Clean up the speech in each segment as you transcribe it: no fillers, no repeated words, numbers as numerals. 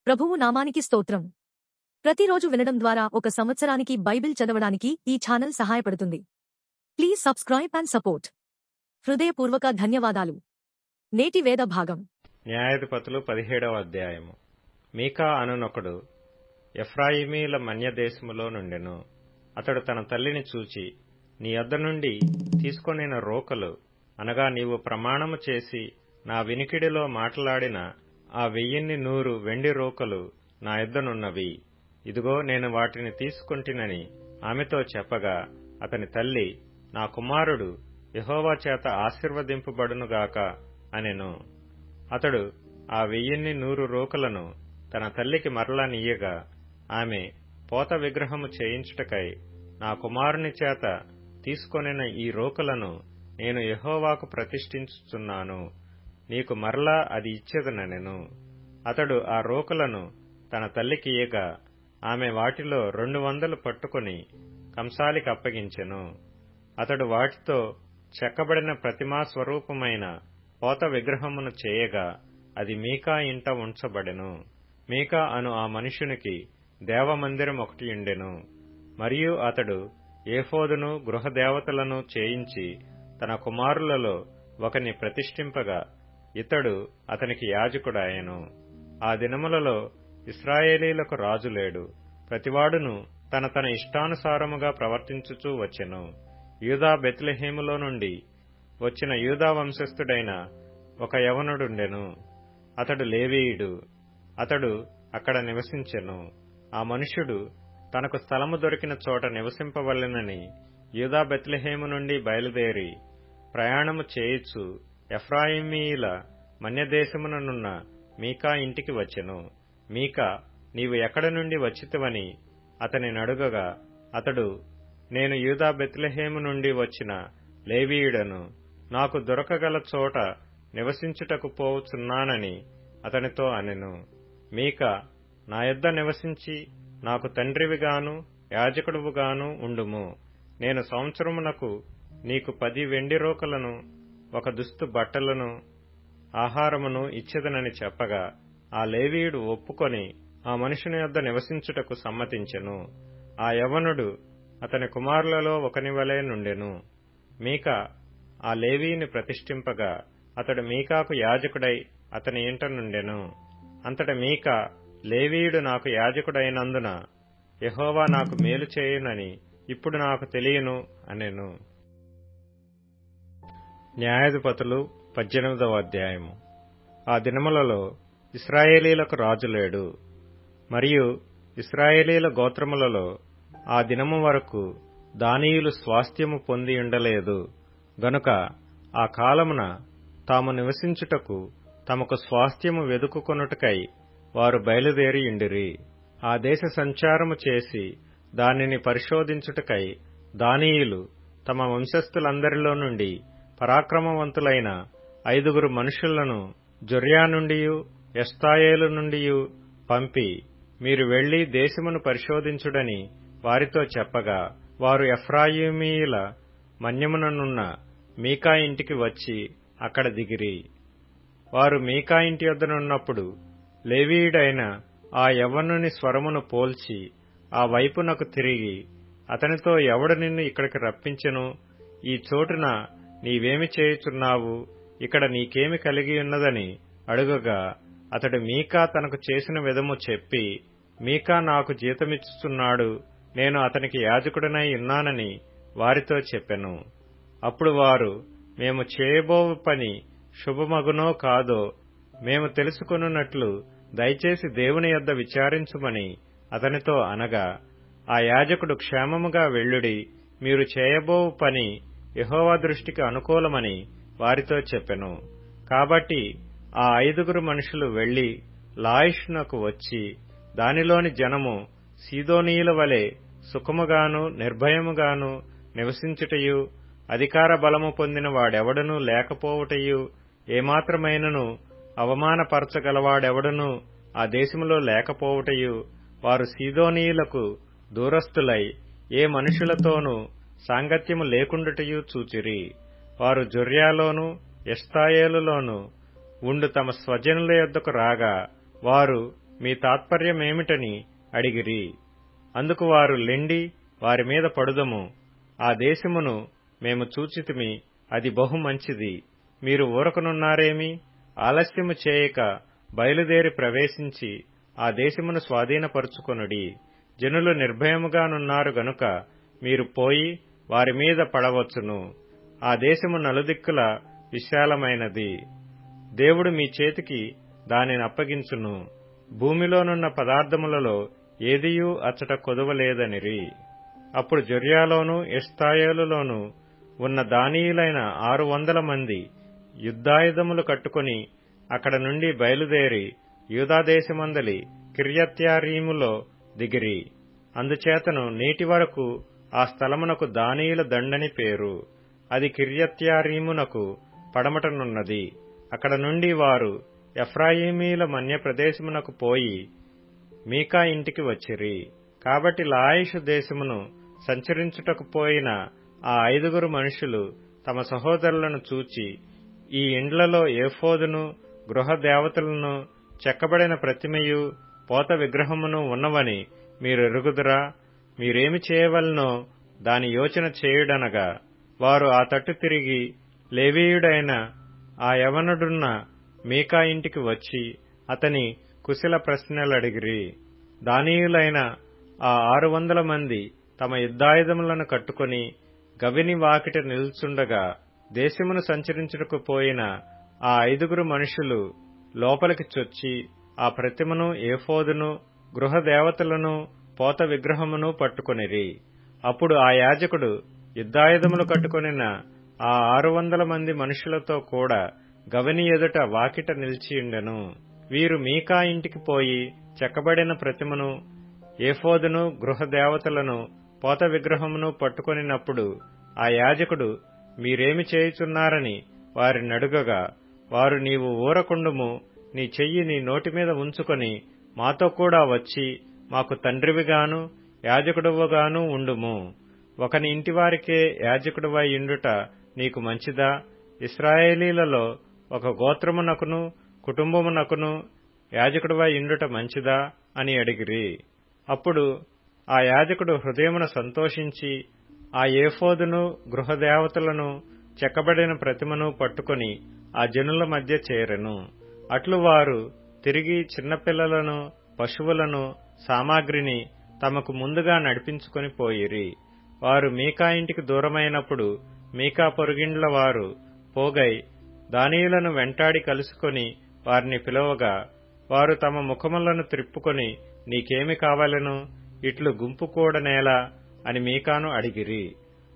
ప్రభువు నామానికి స్తోత్రం. ప్రతిరోజు వినడం ద్వారా ఒక సంవత్సరానికి బైబిల్ చదవడానికి ఈ ఛానల్ సహాయపడుతుంది. Please subscribe and support. హృదయపూర్వక ధన్యవాదాలు. నేటి వేద భాగం న్యాయాధిపతులు 17వ అధ్యాయము. మీకా అనునొకడు ఎఫ్రాయిమీల మన్యదేశములో నుండెను. అతడు తన తల్లిని చూచి, నీ యొద్ద నుండి తీసుకొనిన రోకలు, అనగా నీవు ప్రమాణము చేసి నా వినికిడిలో మాట్లాడిన ఆ 1100 వెండి రోకలు నా యొద్దనున్నవి. ఇదిగో నేను వాటిని తీసుకొంటినని ఆమెతో చెప్పగా, అతని తల్లి, నా కుమారుడు యెహోవా చేత ఆశీర్వదింపబడునుగాక అనెను. అతడు ఆ 1100 రోకలను తన తల్లికి మరలా నీయగా, ఆమె పోత విగ్రహము చేయించుటకై నా కుమారుని చేత తీసుకొనిన ఈ రోకలను నేను యెహోవాకు ప్రతిష్ఠించుచున్నాను, నీకు మరలా అది ఇచ్చెదనెను. అతడు ఆ రోకలను తన తల్లికి ఇయ్యగా, ఆమె వాటిలో 200 పట్టుకొని కంసాలికి అప్పగించెను. అతడు వాటితో చెక్కబడిన ప్రతిమా స్వరూపమైన పోత విగ్రహమును చేయగా, అది మీకా ఇంట ఉంచబడెను. మీకా అను ఆ మనుషునికి దేవమందిరం ఒకటి ఉండెను. మరియు అతడు ఏఫోదును గృహదేవతలను చేయించి తన కుమారులలో ఒకని ప్రతిష్ఠింపగా, ఇతడు అతనికి యాజకుడాయెను. ఆ దినములలో ఇశ్రాయేలీలకు రాజు లేడు. ప్రతివాడును తన తన ఇష్టానుసారముగా ప్రవర్తించుచూ వచ్చెను. యూదా బెత్లెహేములో నుండి వచ్చిన యూదా వంశస్థుడైన ఒక యవనుడుండెను. అతడు లేవీయుడు. అతడు అక్కడ నివసించెను. ఆ మనుష్యుడు తనకు స్థలము దొరికిన చోట నివసింపవలెనని యూదా బెత్లెహేము నుండి బయలుదేరి ప్రయాణము చేయుచు ఎఫ్రాయిమీల మన్యదేశముననున్న మీకా ఇంటికి వచ్చెను. మీకా, నీవు ఎక్కడ నుండి వచ్చితివని అతని నడుగగా, అతడు, నేను యూదా బెత్లెహేము నుండి వచ్చిన లేవీయుడను, నాకు దొరకగల చోట నివసించుటకు పోవుచున్నానని అతనితో అనెను. మీకా, నా యొద్ద నివసించి నాకు తండ్రివిగాను యాజకుడువుగాను ఉండుము. నేను సంవత్సరమునకు నీకు 10 వెండి రోకలను, 1 దుస్తు బట్టలను, ఆహారమును ఇచ్చెదనని చెప్పగా, ఆ లేవీయుడు ఒప్పుకొని ఆ మనుషుని యొద్ద నివసించుటకు సమ్మతించెను. ఆ యవనుడు అతని కుమారులలో ఒకని వలె నుండెను. మీకా ఆ లేవీయుని ప్రతిష్ఠింపగా, అతడు మీకాకు యాజకుడై అతని ఇంట నుండెను. అంతట మీకా, లేవీయుడు నాకు యాజకుడైనందున యెహోవా నాకు మేలు చేయునని ఇప్పుడు నాకు తెలియను అనెను. న్యాయాధిపతులు 18వ అధ్యాయము. ఆ దినములలో ఇశ్రాయేలీలకు రాజు లేడు. మరియు ఇశ్రాయేలీల గోత్రములలో ఆ దినము వరకు దానీయులు స్వాస్థ్యము పొంది ఉండలేదు. గనుక ఆ కాలమున తాము నివసించుటకు తమకు స్వాస్థ్యము వెదుకుకొనుటకై వారు బయలుదేరియుండిరి. ఆ దేశ సంచారము చేసి దానిని పరిశోధించుటకై దానీయులు తమ వంశస్థులందరిలో నుండి పరాక్రమవంతులైన 5 మనుషులను జొర్యా నుండియు ఎష్తాయేలు నుండియు పంపి, మీరు వెళ్లి దేశమును పరిశోధించుడని వారితో చెప్పగా, వారు ఎఫ్రాయిమీయుల మన్యముననున్న మీకా ఇంటికి వచ్చి అక్కడ దిగిరి. వారు మీకా ఇంటి యొద్దనున్నప్పుడు లేవీయుడైన ఆ యవ్వనుని స్వరమును పోల్చి ఆ వైపునకు తిరిగి, అతనితో, ఎవడు నిన్ను ఇక్కడికి రప్పించెను? ఈ చోటున నీవేమి చేయుచున్నావు? ఇక్కడ నీకేమి కలిగియున్నదని అడుగగా, అతడు మీకా తనకు చేసిన విధము చెప్పి, మీకా నాకు జీతమిచ్చుచున్నాడు, నేను అతనికి యాజకుడనై ఉన్నానని వారితో చెప్పెను. అప్పుడు వారు, మేము చేయబోవు పని శుభమగునో కాదో మేము తెలుసుకొనున్నట్లు దయచేసి దేవుని యొద్ద విచారించుమని అతనితో అనగా, ఆ యాజకుడు, క్షేమముగా వెళ్ళుడి, మీరు చేయబోవు పని యెహోవా దృష్టికి అనుకూలమని వారితో చెప్పెను. కాబట్టి ఆ 5 మనుషులు వెళ్లి లాయిషునకు వచ్చి, దానిలోని జనము సీదోనీయుల వలె సుఖముగాను నిర్భయముగాను నివసించుటయు, అధికార బలము పొందిన వాడెవడనూ లేకపోవుటయు, ఏమాత్రమైనను అవమానపరచగలవాడెవడనూ ఆ దేశములో లేకపోవుటయు, వారు సీదోనీయులకు దూరస్థులై ఏ మనుషులతోనూ సాంగత్యము లేకుండుటయు చూచిరి. వారు జొర్యాలోను ఎష్తాయేలులోను ఉండు తమ స్వజనుల యొద్దకు రాగా, వారు మీ తాత్పర్యమేమిటని అడిగిరి. అందుకు వారు, లెండి, వారి మీద పడుదము. ఆ దేశమును మేము చూచితిమి, అది బహు మంచిది. మీరు ఊరకనున్నారేమి? ఆలస్యము చేయక బయలుదేరి ప్రవేశించి ఆ దేశమును స్వాధీనపరుచుకొనుడి. జనులు నిర్భయముగానున్నారు గనుక మీరు పోయి వారి మీద పడవచ్చును. ఆ దేశము నలుదిక్కుల విశాలమైనది. దేవుడు మీ చేతికి దానిని అప్పగించును. భూమిలోనున్న పదార్థములలో ఏదియూ అచ్చట కొదువలేదనిరి. అప్పుడు జొర్యాలోను ఎష్తాయోలులోను ఉన్న దానీయులైన 600 మంది యుద్ధాయుధములు కట్టుకుని అక్కడ నుండి బయలుదేరి యూదాదేశమందలి కిర్యత్యారీములో దిగిరి. అందుచేతను నేటి వరకు ఆ స్థలమునకు దానీయుల దండని పేరు. అది కిర్యత్యారీమునకు పడమటనున్నది. అక్కడ నుండి వారు ఎఫ్రాయిమీల మన్య ప్రదేశమునకు పోయి మీకా ఇంటికి వచ్చిరి. కాబట్టి లాయిషు దేశమును సంచరించుటకు పోయిన ఆ 5 మనుషులు తమ సహోదరులను చూచి, ఈ ఇండ్లలో ఏఫోదును, గృహ దేవతలను, చెక్కబడిన ప్రతిమయు, పోత విగ్రహమును ఉన్నవని మీరెరుగుదురా? మీరేమి చేయవలనో దాని యోచన చేయుడనగా, వారు ఆ తట్టు తిరిగి లేవీయుడైన ఆ యవనుడున్న మీకా ఇంటికి వచ్చి అతని కుశల ప్రశ్నలడిగిరి. దానీయులైన ఆ 600 మంది తమ యుద్ధాయుధములను కట్టుకుని గవిని వాకిట నిల్చుండగా, దేశమును సంచరించుటకు పోయిన ఆ 5 మనుషులు లోపలికి చొచ్చి ఆ ప్రతిమను, ఏఫోదును, గృహ దేవతలను, పోత విగ్రహమును పట్టుకొనిరి. అప్పుడు ఆ యాజకుడు యుద్ధాయుధములు కట్టుకొనిన ఆ 600 మంది మనుషులతో కూడా గవిని ఎదుట వాకిట నిలిచియుండెను. వీరు మీకా ఇంటికి పోయి చెక్కబడిన ప్రతిమను, ఏఫోదును, గృహ దేవతలను, పోత విగ్రహమును పట్టుకొనినప్పుడు ఆ యాజకుడు, మీరేమి చేయుచున్నారని వారినడుగగా, వారు, నీవు ఊరకుండుము, నీ చెయ్యి నీ నోటి మీద ఉంచుకొని మాతో కూడా వచ్చి మాకు తండ్రివిగాను యాజకుడువుగాను ఉండుము. ఒకని ఇంటివారికే యాజకుడివై యుండుట నీకు మంచిదా? ఇశ్రాయేలీలలో ఒక గోత్రమునకును కుటుంబమునకును యాజకుడివై యుండుట మంచిదా అని అడిగిరి. అప్పుడు ఆ యాజకుడు హృదయమున సంతోషించి ఆ ఏఫోదును, గృహదేవతలను, చెక్కబడిన ప్రతిమను పట్టుకొని ఆ జనుల మధ్య చేరెను. అట్లు వారు తిరిగి చిన్నపిల్లలను, పశువులను, సామాగ్రిని తమకు ముందుగా నడిపించుకొని పోయిరి. వారు మీకా ఇంటికి దూరమైనప్పుడు మీకా పొరుగిండ్ల వారు పోగై దానీయులను వెంటాడి కలుసుకొని వారిని పిలవగా, వారు తమ ముఖములను త్రిప్పుకొని, నీకేమి కావాలెను? ఇట్లు గుంపు కూడనేలా అని మీకాను అడిగిరి.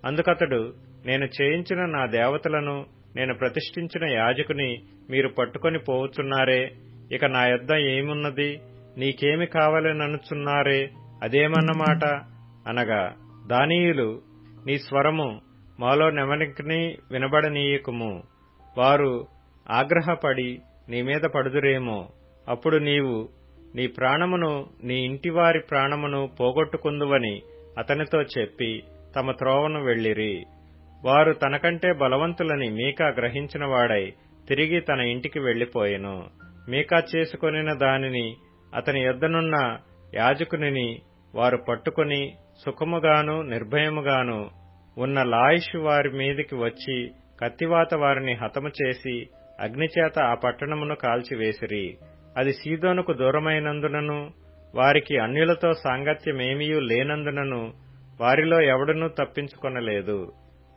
అందుకతడు, నేను చేయించిన నా దేవతలను, నేను ప్రతిష్ఠించిన యాజకుని మీరు పట్టుకొని పోవుచున్నారే, ఇక నా యొద్ద ఏమున్నది? నీకేమి కావాలననుచున్నారే, అదేమన్నమాట అనగా, దానీయులు, నీ స్వరము మాలో నెవనికిని వినబడనీయకుము, వారు ఆగ్రహపడి నీ మీద పడుదురేమో. అప్పుడు నీవు నీ ప్రాణమును, నీ ఇంటివారి ప్రాణమును పోగొట్టుకుందువని అతనితో చెప్పి తమ త్రోవను వెళ్లిరి. వారు తనకంటే బలవంతులని మీకా గ్రహించిన వాడై తిరిగి తన ఇంటికి వెళ్లిపోయెను. మీకా చేసుకొనిన దానిని అతని యొద్దనున్న యాజకునిని వారు పట్టుకొని సుఖముగాను నిర్భయముగాను ఉన్న లాయిషు వారి మీదికి వచ్చి కత్తివాత వారిని హతము చేసి అగ్నిచేత ఆ పట్టణమును కాల్చివేసిరి. అది సీదోనుకు దూరమైనందునను వారికి అన్యులతో సాంగత్యమేమీయూ లేనందునను వారిలో ఎవడనూ తప్పించుకొనలేదు.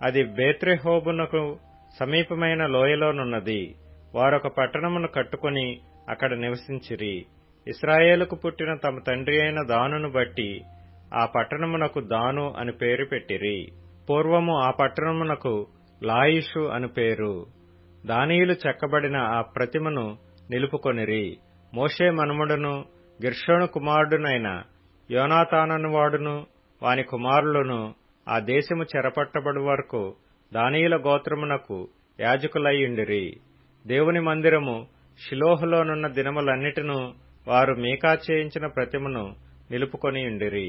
అది బేత్రెహోబునకు సమీపమైన లోయలోనున్నది. వారొక పట్టణమును కట్టుకుని అక్కడ నివసించిరి. ఇశ్రాయేలుకు పుట్టిన తమ తండ్రి అయిన దానును బట్టి ఆ పట్టణమునకు దాను అని పేరు పెట్టిరి. పూర్వము ఆ పట్టణమునకు లాయిషు అని పేరు. దానీయులు చెక్కబడిన ఆ ప్రతిమను నిలుపుకొనిరి. మోషే మనుమడును గిర్షోను కుమారుడునైన యోనాతాననువాడును వాని కుమారులను ఆ దేశము చెరపట్టబడు వరకు దానీయుల గోత్రమునకు యాజకులయ్యుండిరి. దేవుని మందిరము షిలోహులోనున్న దినములన్నిటినూ వారు మీకా చేయించిన ప్రతిమను నిలుపుకొనియుండిరి.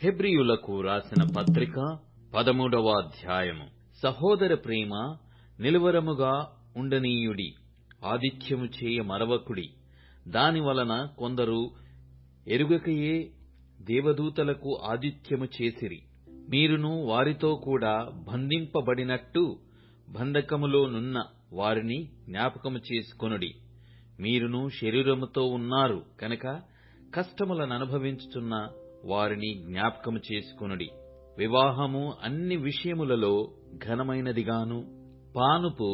హెబ్రీయులకు రాసిన పత్రిక 13వ అధ్యాయము. సహోదర ప్రేమ నిలువరముగా ఉండనీయుడి. ఆతిథ్యము చేయ మరవకుడి. దానివలన కొందరు ఎరుగకయే దేవదూతలకు ఆతిథ్యము చేసిరి. మీరును వారితో కూడా బంధింపబడినట్టు బంధకములో నున్న వారిని జ్ఞాపకము చేసుకొనుడి. మీరును శరీరముతో ఉన్నారు కనుక కష్టములననుభవించుచున్న వారిని జ్ఞాపకము చేసుకొనుడి. వివాహము అన్ని విషయములలో ఘనమైనదిగాను పానుపు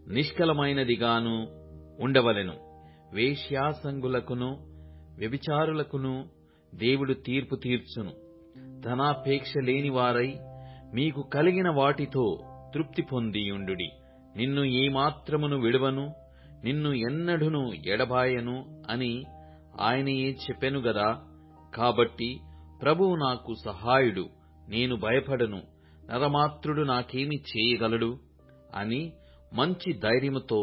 నిష్కలమైనదిగాను ఉండవలెను. వేశ్యాసంగులకును వ్యభిచారులకును దేవుడు తీర్పు తీర్చును. ధనాపేక్ష లేనివారై మీకు కలిగిన వాటితో తృప్తి పొందియుండుడి. నిన్ను ఏమాత్రమును విడువను, నిన్ను ఎన్నడును ఎడబాయను అని ఆయనయే చెప్పెను గదా. కాబట్టి ప్రభువు నాకు సహాయుడు, నేను భయపడను, నరమాత్రుడు నాకేమి చేయగలడు అని మంచి ధైర్యముతో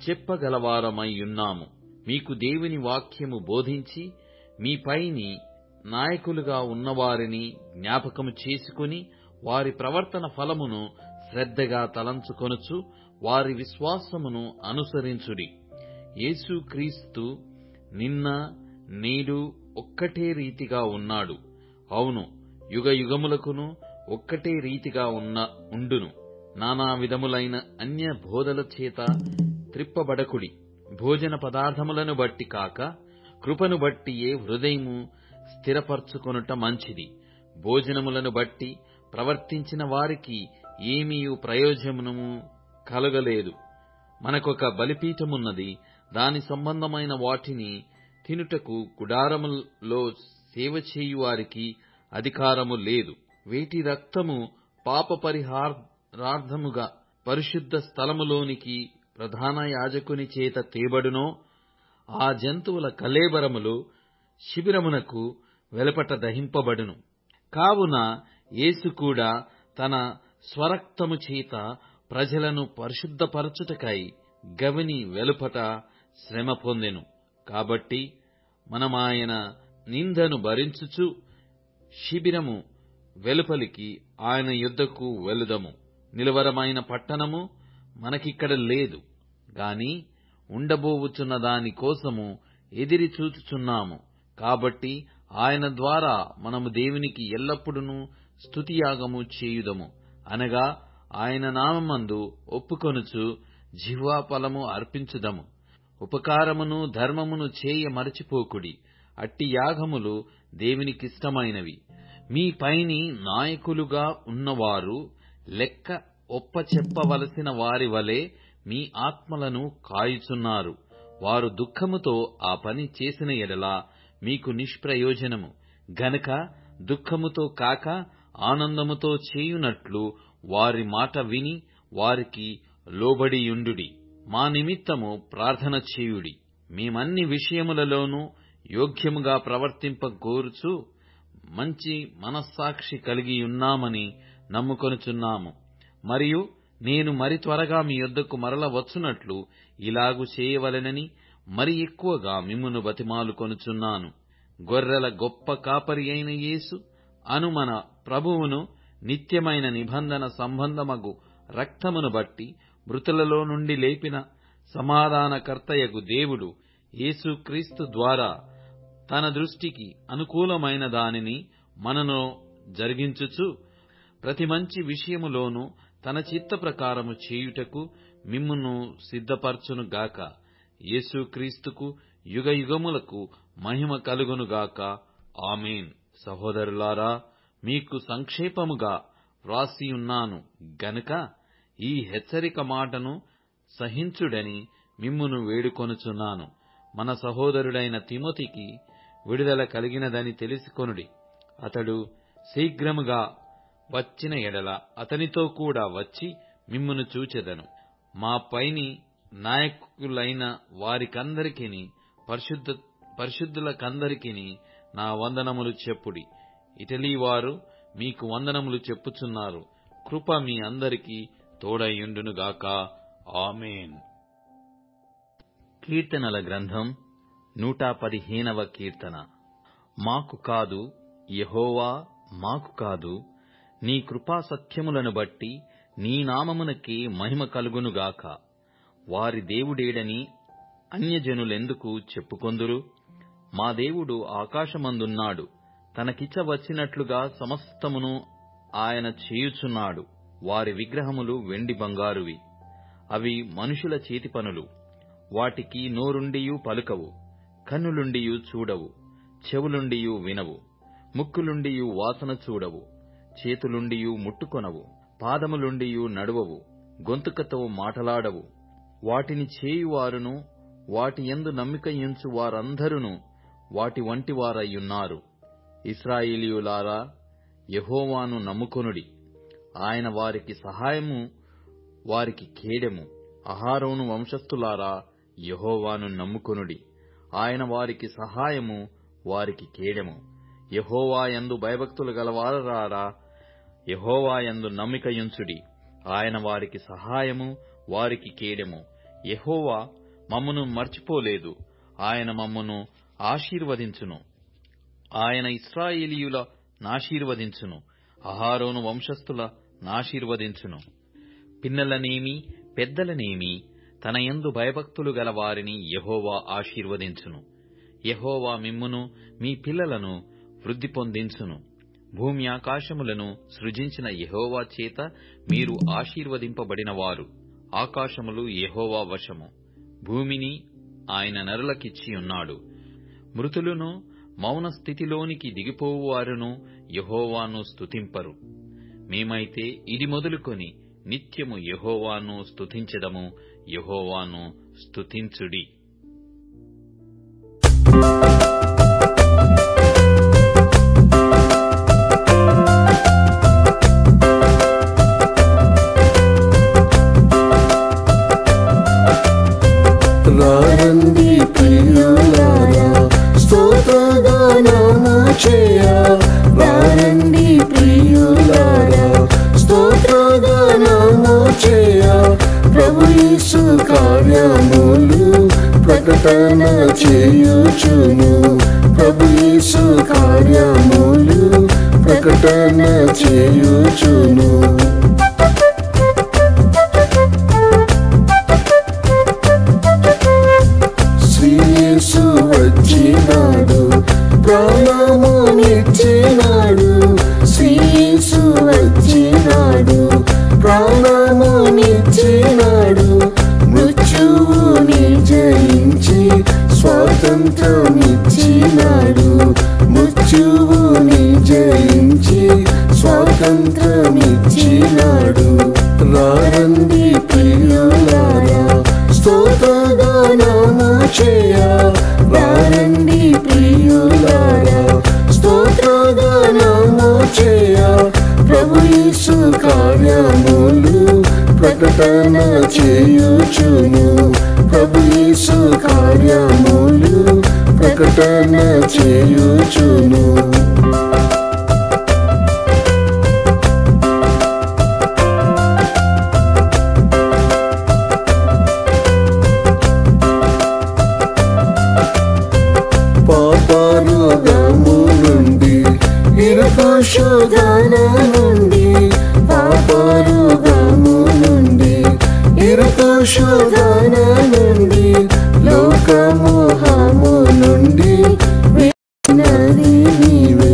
చెప్పగలవారమైయున్నాము. మీకు దేవుని వాక్యము బోధించి మీ పైని నాయకులుగా ఉన్నవారిని జ్ఞాపకము చేసుకుని వారి ప్రవర్తన ఫలమును శ్రద్ధగా తలంచుకొనుచు వారి విశ్వాసమును అనుసరించుడి. యేసుక్రీస్తు నిన్న నేడు ఒక్కటే రీతిగా ఉన్నాడు. అవును, యుగయుగములకును ఒక్కటే రీతిగా ఉండును. నానా విధములైన అన్య బోధల చేత త్రిప్పబడకుడి. భోజన పదార్థములను బట్టి కాక కృపను బట్టియే హృదయము స్థిరపరచుకొనుట మంచిది. భోజనములను బట్టి ప్రవర్తించిన వారికి ఏమీయు ప్రయోజనము కలగలేదు. మనకొక బలిపీఠమున్నది, దాని సంబంధమైన వాటిని తినుటకు గుడారములో సేవ చేయువారికి అధికారము లేదు. వేటి రక్తము పాప పరిహారార్థముగా పరిశుద్ధ స్థలములోనికి ప్రధాన యాజకుని చేత తేబడునో ఆ జంతువుల కళేబరములు శిబిరమునకు వెలుపట దహింపబడును. కావున యేసు కూడా తన స్వరక్తము చేత ప్రజలను పరిశుద్ధపరచుటకై గవిని వెలుపట శ్రమ పొందెను. కాబట్టి మనమాయన నిందను భరించుచు శిబిరము వెలుపలికి ఆయన యుద్ధకు వెళుదము. నిలవరమైన పట్టణము మనకిక్కడ లేదు గాని ఉండబోవుచున్న దాని కోసము ఎదిరి చూచుచున్నాము. కాబట్టి ఆయన ద్వారా మనము దేవునికి ఎల్లప్పుడూ స్తుతియాగము చేయుదము. అనగా ఆయన నామమందు ఒప్పుకొనుచు జిహ్వా ఫలము అర్పించుదము. ఉపకారమును ధర్మమును చేయ మరచిపోకుడి. అట్టి యాగములు దేవునికిష్టమైనవి. మీ పైని నాయకులుగా ఉన్నవారు లెక్క ఒప్పచెప్పవలసిన వారి వలె మీ ఆత్మలను కాయుచున్నారు. వారు దుఃఖముతో ఆ పని చేసిన ఎడల మీకు నిష్ప్రయోజనము గనక దుఃఖముతో కాక ఆనందముతో చేయునట్లు వారి మాట విని వారికి లోబడియుండుడి. మా నిమిత్తము ప్రార్థన చేయుడి. మేమన్ని విషయములలోనూ యోగ్యముగా ప్రవర్తింపగోరుచు మంచి మనస్సాక్షి కలిగియున్నామని నమ్ముకొనుచున్నాము. మరియు నేను మరి త్వరగా మీ యొద్దకు మరల వచ్చునట్లు ఇలాగు చేయవలెనని మరి ఎక్కువగా మిమ్మును బతిమాలుకొనుచున్నాను. గొర్రెల గొప్ప కాపరి అయిన యేసు అను మన ప్రభువును నిత్యమైన నిబంధన సంబంధమగు రక్తమును బట్టి మృతులలో నుండి లేపిన సమాధానకర్తయగు దేవుడు యేసుక్రీస్తు ద్వారా తన దృష్టికి అనుకూలమైన దానిని మనలో జరిగించుచు ప్రతి మంచి విషయములోనూ తన చిత్త ప్రకారము చేయుటకు మిమ్మును సిద్ధపరచును గాక. యేసుక్రీస్తుకు యుగయుగములకు మహిమ కలుగునుగాక. ఆమేన్. సహోదరులారా, మీకు సంక్షేపముగా వ్రాసియున్నాను గనుక ఈ హెచ్చరిక మాటను సహించుడని మిమ్మును వేడుకొనుచున్నాను. మన సహోదరుడైన తిమోతికి విడుదల కలిగినదని తెలుసుకొనుడి. అతడు శీఘ్రముగా వచ్చిన ఎడల అతనితో కూడా వచ్చి మిమ్మును చూచెదను. మా పైని నాయకులైన వారికందరికిని పరిశుద్ధులకందరికిని నా వందనములు చెప్పుడి. ఇటలీ వారు మీకు వందనములు చెప్పుచున్నారు. కృప మీ అందరికీ తోడైయుండునుగాక. ఆమేన్. కీర్తనల గ్రంథం 115వ కీర్తన. మాకు కాదు యెహోవా, మాకు కాదు, నీ కృపా సత్యములను బట్టి నీ నామమునకే మహిమ కలుగునుగాక. వారి దేవుడేడని అన్యజనులెందుకు చెప్పుకొందురు? మా దేవుడు ఆకాశమందున్నాడు, తనకిచ్చ వచ్చినట్లుగా సమస్తమును ఆయన చేయుచున్నాడు. వారి విగ్రహములు వెండి బంగారువి, అవి మనుషుల చేతి పనులు. వాటికి నోరుండియు పలుకవు, కన్నులుండియు చూడవు, చెవులుండియు వినవు, ముక్కులుండియు వాసన చూడవు, చేతులుండియు ముట్టుకొనవు, పాదములుండియు నడువవు, గొంతుకతో మాటలాడవు. వాటిని చేయువారును వాటి యందు నమ్మికయుంచు వారందరును వాటి వంటి వారయ్యున్నారు. ఇశ్రాయేలీయులారా, యెహోవాను నమ్ముకొనుడి. ఆయన వారికి సహాయము, వారికి కేడెము. అహరోను వంశస్థులారా, యెహోవాను నమ్ముకొనుడి. ఆయన వారికి సహాయము, వారికి కేడెము. యెహోవా యందు భయభక్తులు గలవారారా, యెహోవా యందు నమ్మికయుంచుడి. ఆయన వారికి సహాయము, వారికి కేడెము. యెహోవా మమ్మును మర్చిపోలేదు, ఆయన మమ్మును ఆశీర్వదించును. ఆయన ఇశ్రాయేలీయుల నాశీర్వదించును, అహరోను వంశస్థుల నాశీర్వదించును. పిన్నలనేమి పెద్దలనేమి తన యందు భయభక్తులు గల వారిని యెహోవా ఆశీర్వదించును. యెహోవా మిమ్మును మీ పిల్లలను వృద్ధి పొందించును. భూమి ఆకాశములను సృజించిన యెహోవా చేత మీరు ఆశీర్వదింపబడినవారు. ఆకాశములు యెహోవా వశము, భూమిని ఆయన నరులకిచ్చియున్నాడు. మృతులను మౌన స్థితిలోనికి దిగిపోవువారును యెహోవాను స్తుతింపరు. మేమైతే ఇది మొదలుకొని నిత్యము యెహోవాను స్తుతించెదము. యెహోవాను స్తుతించుడి. రారండి ప్రియులారా, స్తోత్రగానము చేయ. రారండి ప్రియులారా, స్తోత్రగానము చేయ. ప్రభు యేసు కార్యములు ప్రకటన చేయుచును. ప్రభు యేసు కార్యములు ప్రకటన చేయుచును. యేసు వచ్చినాడు, ప్రాణమునిచ్చినాడు. యేసు వచ్చినాడు, ప్రాణమునిచ్చినాడు. మృత్యువుని జయించి స్వాతంత్రమిచ్చినాడు. మృత్యువుని జయించి స్వాతంత్రమిచ్చినాడు. రారండి ప్రియులారా, స్తోత్రగానము చేయ. రారండి ప్రియులారా, స్తోత్రగానము చేయ. ప్రభు యేసు కార్యములు ప్రకటన చేయుచును. ప్రభు యేసు కార్యములు ప్రకటన చేయుచును. పాపరోగము నుండి, ఇరుకు శోధన నుండి, పాపరోగము నుండి, ఇరుకు శోధన నుండి, లోకమోహము నుండి విడినది నీవే.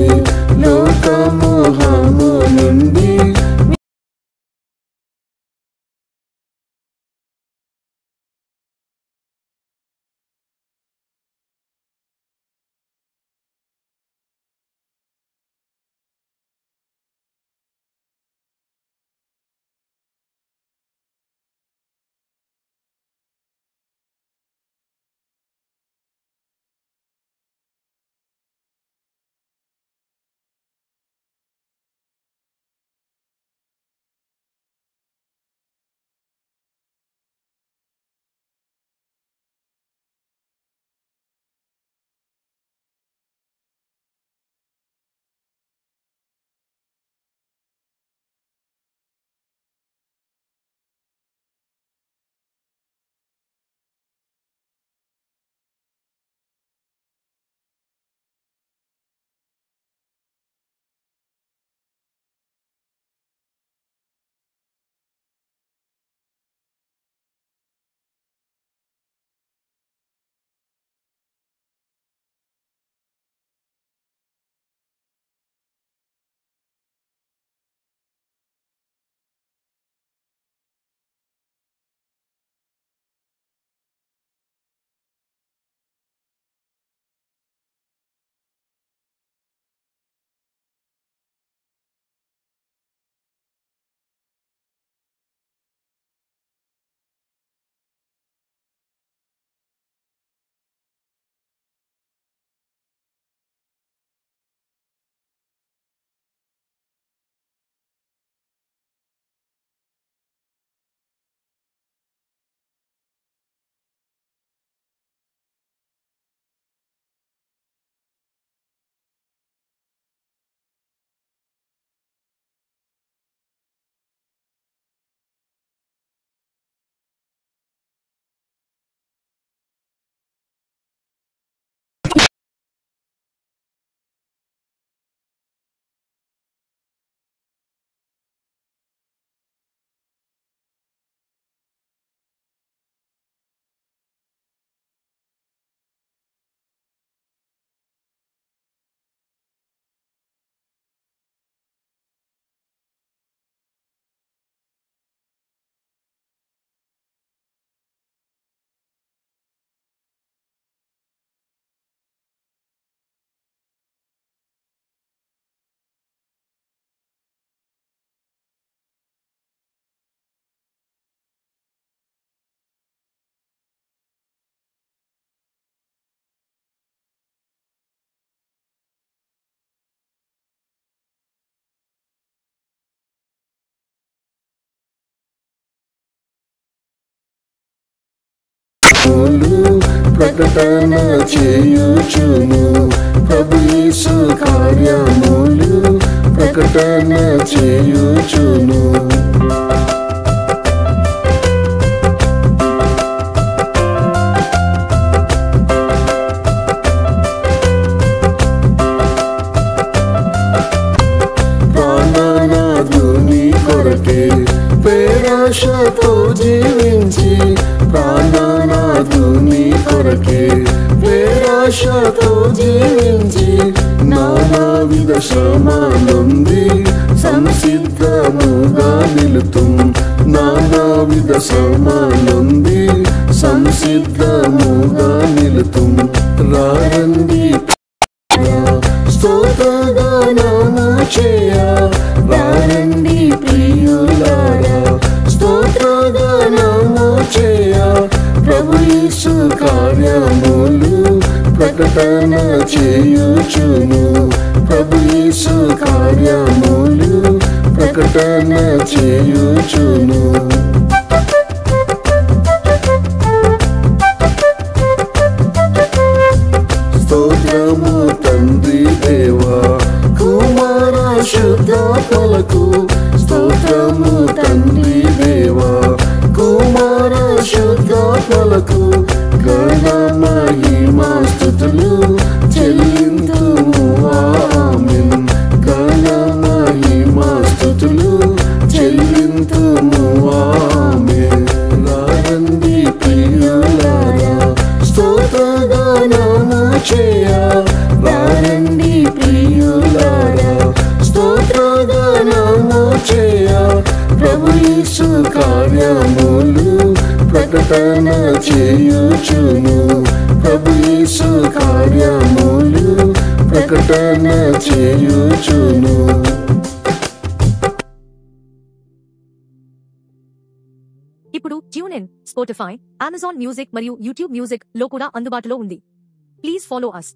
కార్యములు ప్రకటన చేయుచును. ప్రభు యేసు కార్యములు ప్రకటన చేయుచును. ప్రాణనాథుని కొరకే పేరాశతో జీవించి, ప్రాణనాథుని కొరకే పేరాశతో జీవించి, నానావిధ శ్రమలుంది సంసిద్ధముగా నిలుతుం. నానావిధ శ్రమలుంది సంసిద్ధముగా నిలుతుం. రారండి స్తోత్రగానము చేయ, రారండి ప్రియులారా స్తోత్రగానము చేయ. ప్రభు యేసు కార్యములు ప్రకటన చేయుచును. ప్రభు యేసు కార్యములు ప్రకటన చేయుచును. స్తోత్రము తండ్రి దేవా కుమార శుద్ధాత్మలకు, స్తోత్రము తండ్రి దేవా కుమార శుద్ధాత్మలకు. ఘన మహిమా స్తుతులు చెల్లింతుము ఆమేన్. ఘన మహిమా స్తుతులు చెల్లింతుము ఆమేన్. రారండి ప్రియులారా స్తోత్రగానము చేయ, రారండి ప్రియులారా స్తోత్రగానము చేయ. ప్రభు యేసు కార్యములు ప్రకటన చేయుచును. ప్రభు యేసు కార్యములు ప్రకటన చేయుచును. ఇప్పుడు tune in, Spotify, Amazon music మరియు యూట్యూబ్ మ్యూజిక్ లో కూడా అందుబాటులో ఉంది. Please follow us.